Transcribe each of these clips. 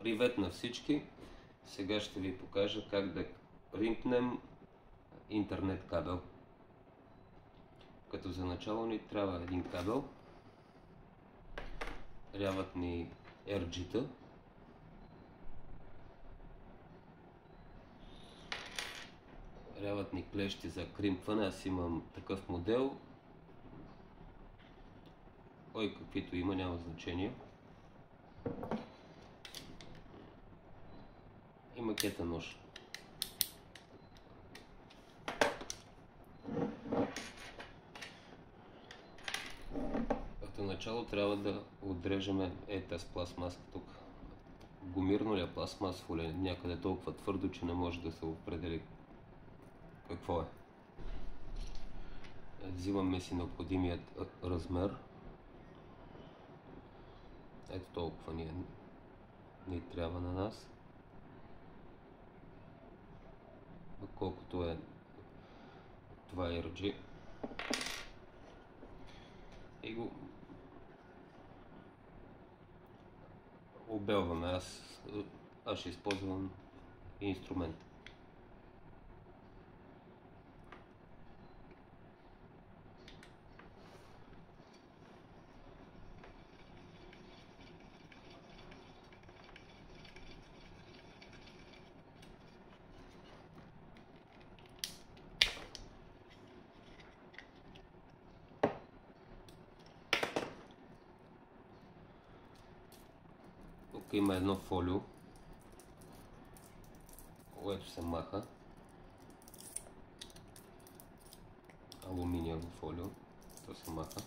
Привет на всички! Сега ще ви покажа как да примкнем интернет кабел. Като за начало ни трябва един кабел. Трябват ни RG-та. Трябват ни клещи за кримкване. Аз имам такъв модел. Кой каквито има, няма значение. И макета нож. Като начало трябва да отрежем тази пластмаска тук. Гумирно ли е, пластмасово ли е, някъде толкова твърдо, че не може да се определи какво е. Взимаме си необходимият размер. Ето толкова ни трябва на нас. Колкото е това RG. И го обелваме. Аз ще използвам инструмент. Тук има едно фолио, което се маха. Алуминиево фолио, то се маха.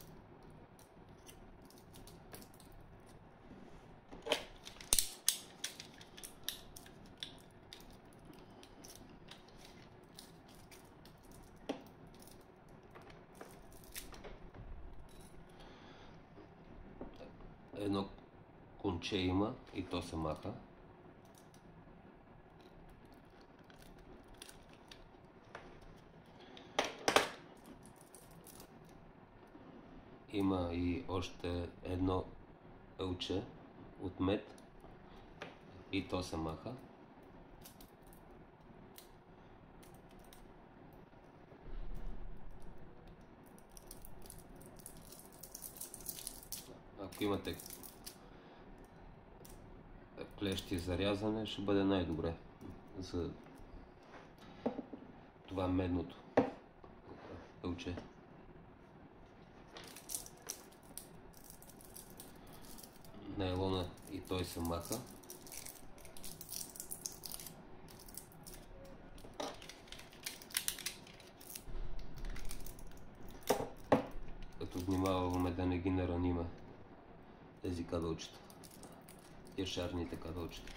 Едно конче има и то се маха. Има и още едно ълче от мед и то се маха. Ако имате клещи за рязане, ще бъде най-добре за това медното ълче. Найлона и той се маха. Като внимаваме да не ги нараниме тези кабелчета, яшарните кабелчета.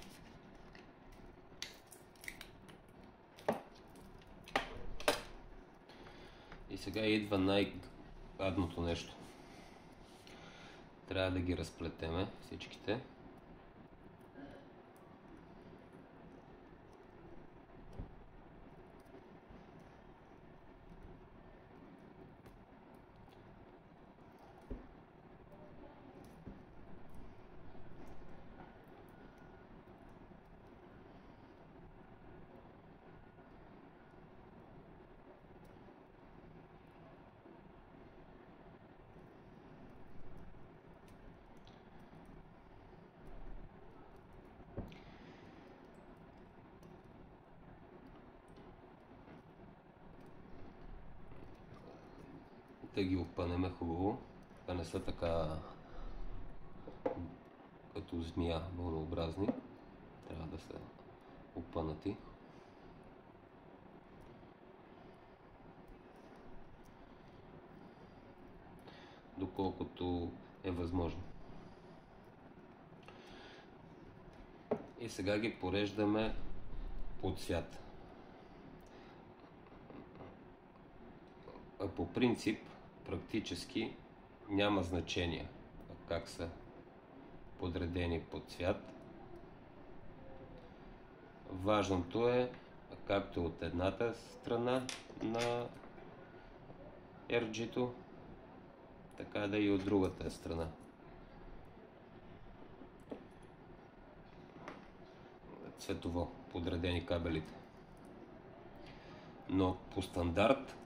И сега идва най-гадното нещо. Трябва да ги разплетеме всичките. Да ги опънеме хубаво, да не са така като змия вълнообразни. Трябва да са опънати. Доколкото е възможно. И сега ги пореждаме по цвят. А по принцип, практически няма значение как са подредени по цвят. Важното е, както от едната страна на RG-то, така да и от другата страна. цветово подредени кабелите. Но по стандарт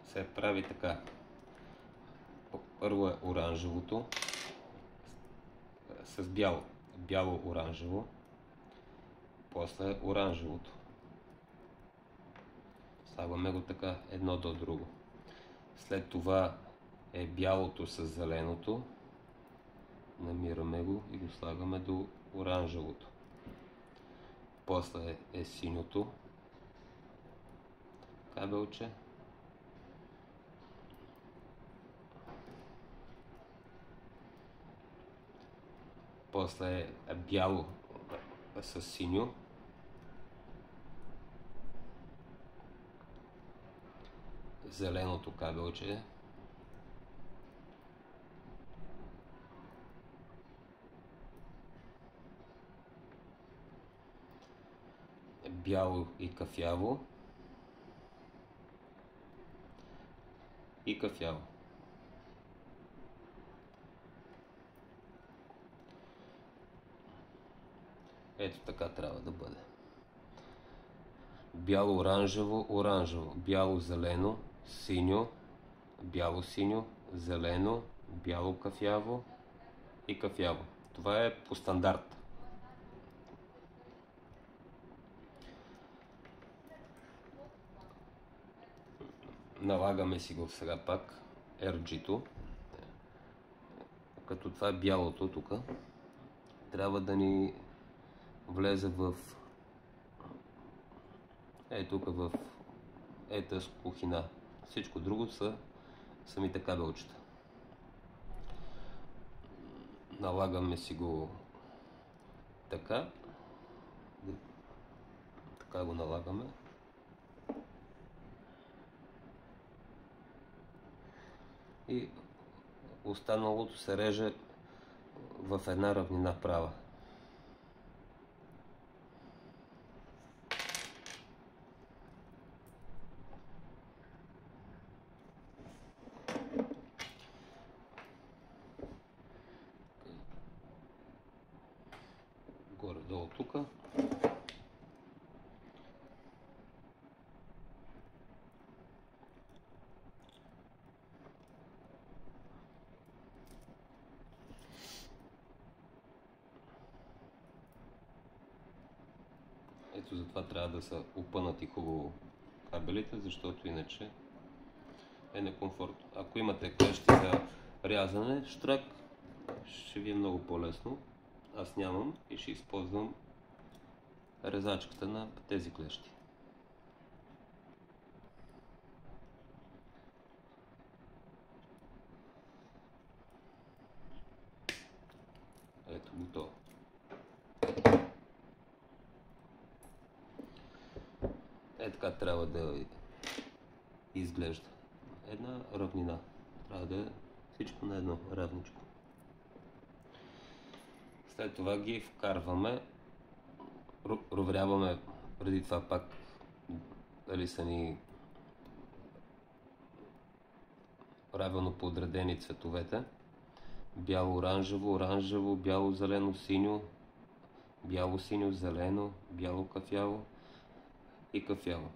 се прави така. Първо е оранжевото с бяло. Бяло-оранжево. После е оранжевото. Слагаме го така едно до друго. След това е бялото с зеленото. Намираме го и го слагаме до оранжевото. После е синьото кабелче. После е бяло с синьо. Зеленото кабелче. Бяло и кафяво. И кафяво. Ето така трябва да бъде. Бяло-оранжево, оранжево, бяло-зелено, синьо, бяло-синьо, зелено, бяло-кафяво и кафяво. Това е по стандарт. Налагаме си го сега пак RG-то. Като това е бялото тук, трябва да ни влезе в тук в тази кухина. Всичко друго са самите кабелчета. Налагаме си го така. Така го налагаме. И останалото се реже в една равнина права. Горе-долу тук. Ето затова трябва да са опънати хубаво кабелите, защото иначе е некомфортно. Ако имате клещи за рязане, штрак, ще ви е много по-лесно. Аз нямам и ще използвам резачката на тези клещи. Ето, готово. Така трябва да изглежда. Една равнина. Трябва да е всичко на едно равничко. След това ги вкарваме, проверяваме преди това пак дали са ни правилно подредени цветовете. Бяло-оранжево, оранжево, бяло-зелено, синьо, бяло-синьо, зелено, бяло-кафяво и кафяво.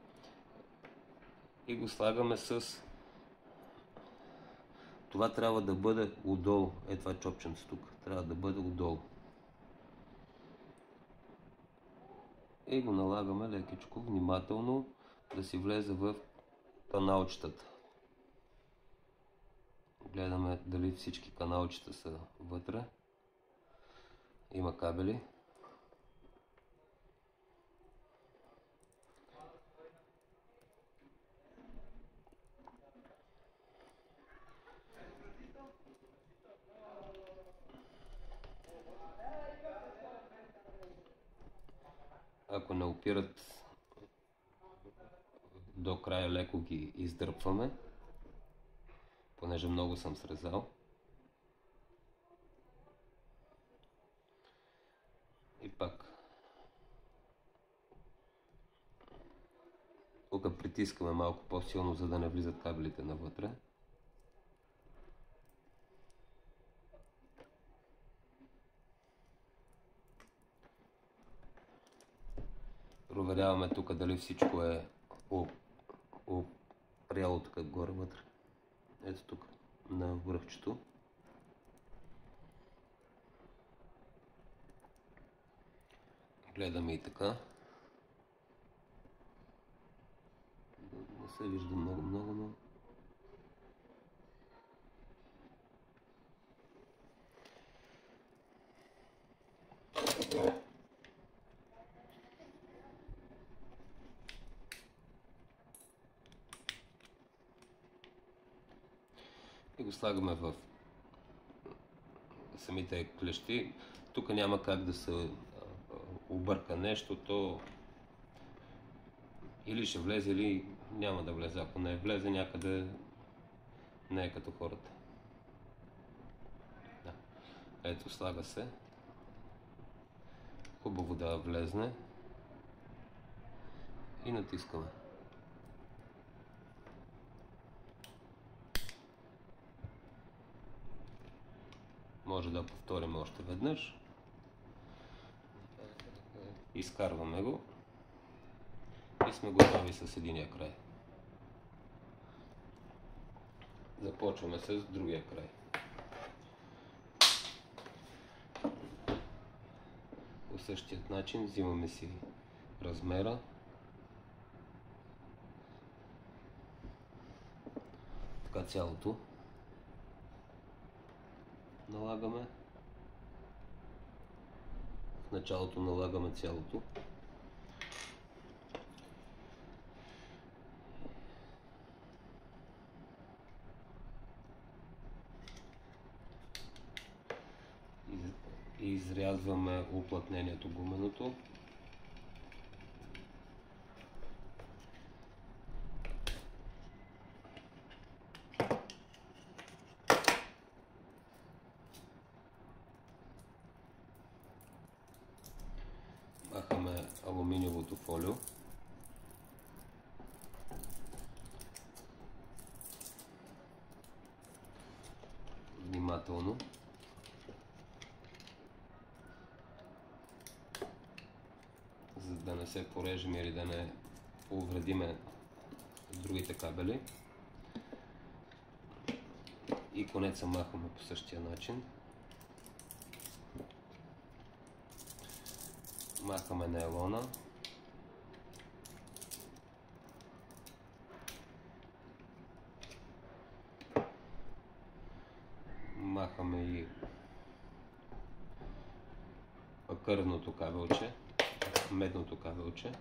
И го слагаме с... Това трябва да бъде отдолу. Това чопченце тук. Трябва да бъде отдолу. И го налагаме лекичко, внимателно, да си влезе в каналчетата. Гледаме дали всички каналчета са вътре. Има кабели. Ако не опират до края, леко ги издърпваме, понеже много съм срезал. И пак. Тук притискаме малко по-силно, за да не влизат кабелите навътре. Проверяваме тук дали всичко е опряло така горе вътре. Ето тук на връхчето. Гледаме и така. Не се вижда много, но... И го слагаме в самите клещи. Тук няма как да се обърка нещо, то или ще влезе, или няма да влезе. Ако не влезе някъде, не е като хората. Да. Ето, слага се. Хубаво да влезне. И натискаме. Може да повторим още веднъж. Изкарваме го. И сме готови с единия край. Започваме с другия край. По същият начин взимаме си размера. Така цялото налагаме. В началото налагаме цялото. И изрязваме уплътнението гуменото. Махаме алуминиевото фолио. Внимателно. За да не се порежем или да не повредиме другите кабели. И конеца махаме по същия начин. Махаме нейлона. Махаме и акърното кабелче, медното кабелче.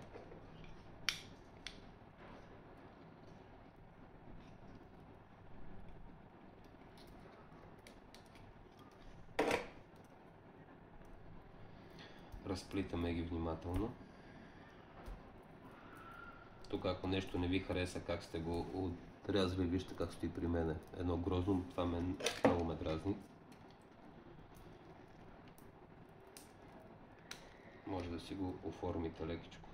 Разплитаме ги внимателно. Тук ако нещо не ви хареса как сте го отрязвали, вижте как стои при мене. Едно грозно, това много ме дразни. Може да си го оформите лекичко.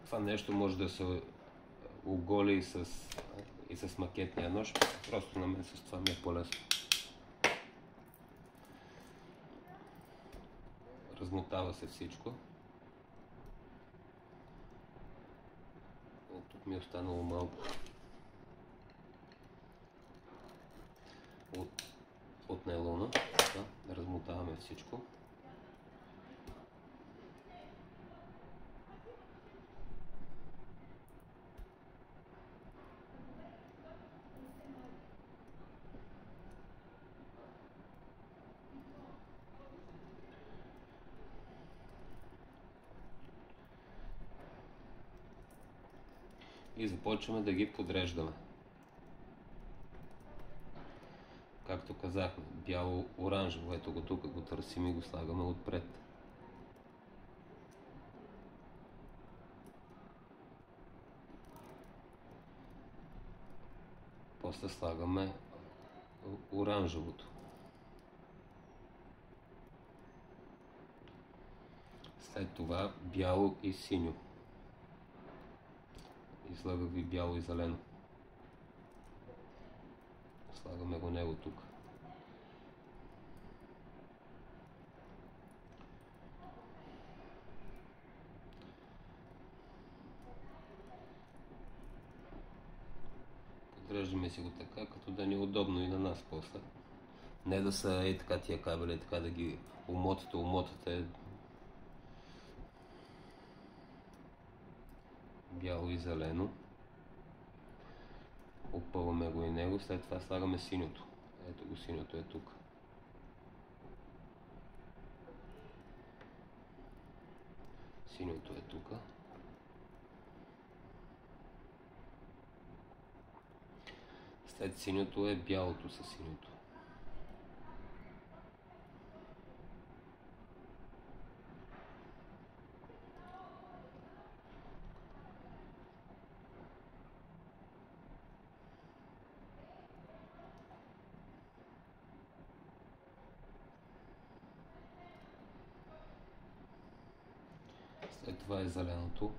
Това нещо може да се оголи и с макетния нож. Просто на мен с това ми е по-лесно. Размотава се всичко. Тук ми е останало малко от нейлона. Да, размотаваме всичко. И започваме да ги подреждаме. Както казахме, бяло-оранжево, ето го тук, го търсим и го слагаме отпред. После слагаме оранжевото. След това бяло и синьо. Излагах ви бяло и зелено. Слагаме го него тук. Слагаме си го така, като да ни е удобно и на нас после. Не да са така тия кабели, така да ги умотате. Бяло и зелено. Опъваме го и него, след това слагаме синьото. Ето го, синьото е тук. Синьото е тук. След синьото е бялото със синьото. След това е зеленото.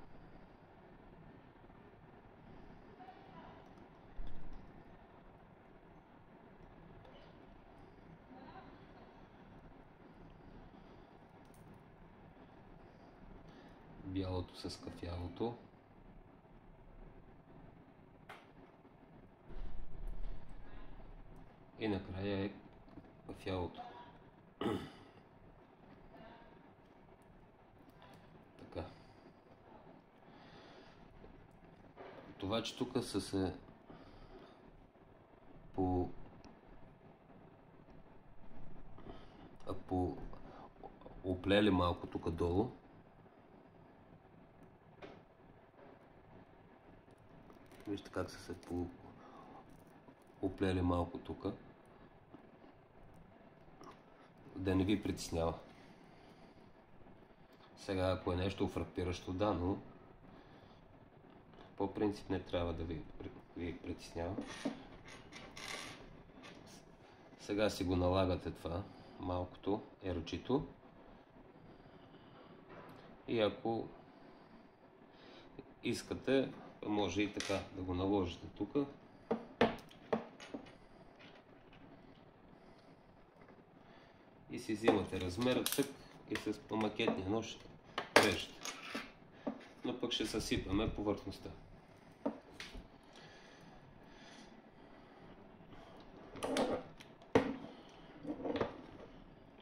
Бялото с кафявото. И накрая е кафявото. Така. Това, че тук са се по оплели малко тук долу. Вижте как са се оплели малко тук. Да не ви притеснява. Сега, ако е нещо фрапиращо, да, но по принцип не трябва да ви притеснява. Сега си го налагате това, малкото ерчито. И ако искате, може и така да го наложите тук. И си взимате размера тък и с макетния нож режете. Но пък ще съсипаме повърхността.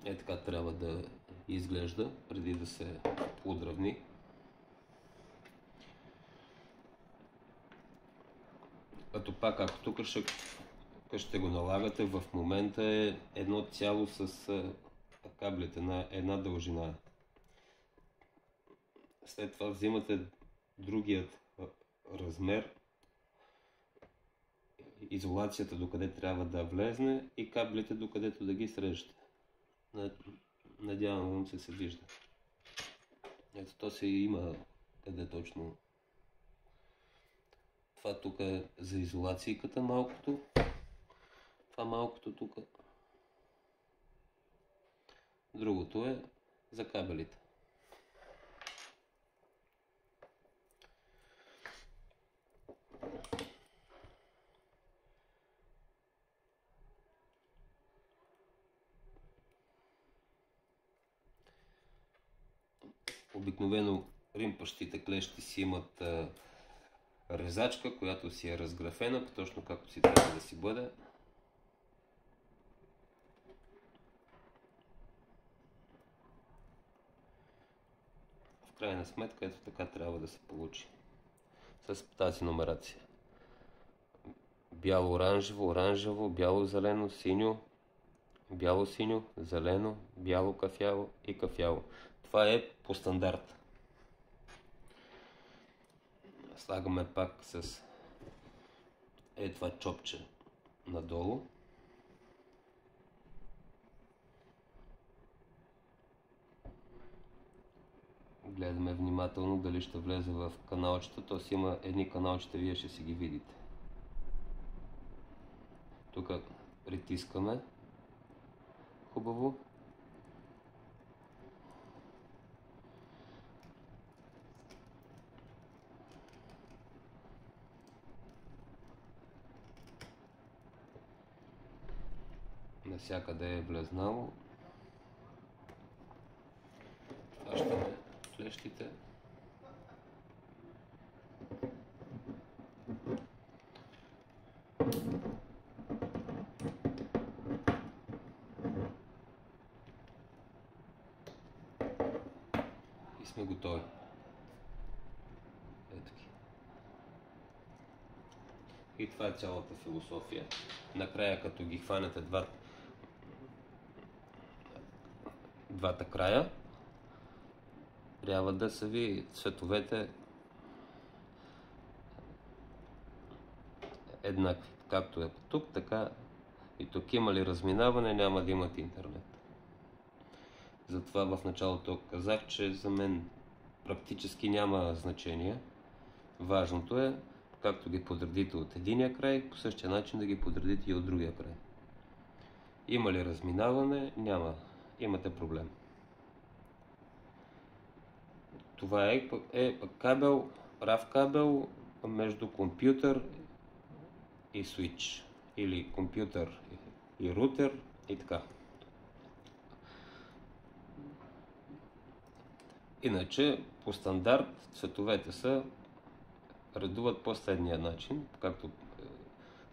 Е така трябва да изглежда преди да се подравни. Като пак, ако тук ще го налагате, в момента е едно цяло с каблите на една дължина. След това взимате другият размер, изолацията докъде трябва да влезне и каблите докъдето да ги срежете. Надявам се вижда. Ето то си има къде точно. Това тук е за изолацийката малкото. Това малкото тук. Другото е за кабелите. Обикновено римпащите клещи си имат резачка, която си е разграфена, точно както си трябва да си бъде. В крайна сметка ето така трябва да се получи. С тази номерация. Бяло-оранжево, оранжево, бяло-зелено, синьо, бяло-синьо, зелено, бяло-кафяво и кафяво. Това е по стандарт. Слагаме пак с това чопче надолу. Гледаме внимателно дали ще влезе в каналчета. То си има едни каналчета, вие ще си ги видите. Тук притискаме хубаво. Навсякъде е влезнало. Хващаме клещите. сме готови. Ето ги. И това е цялата философия. Накрая, като ги хванете двата края, трябва да са ви цветовете еднакви. Както е тук, така и тук. Има ли разминаване, няма да имате интернет. Затова в началото казах, че за мен практически няма значение. Важното е, както ги подредите от единия край, по същия начин да ги подредите и от другия край. Има ли разминаване? Няма. Имате проблем. Това е кабел, RAV кабел между компютър и свич. Или компютър и рутер и така. Иначе, по стандарт, цветовете са редуват по следния начин, както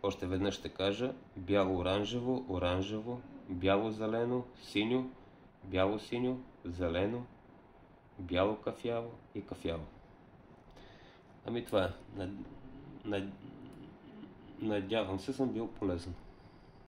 още веднъж ще кажа: бяло-оранжево, оранжево, бяло-зелено, синьо, бяло-синьо, зелено, бяло-кафяво и кафяво. Ами това е. Надявам се, съм бил полезен.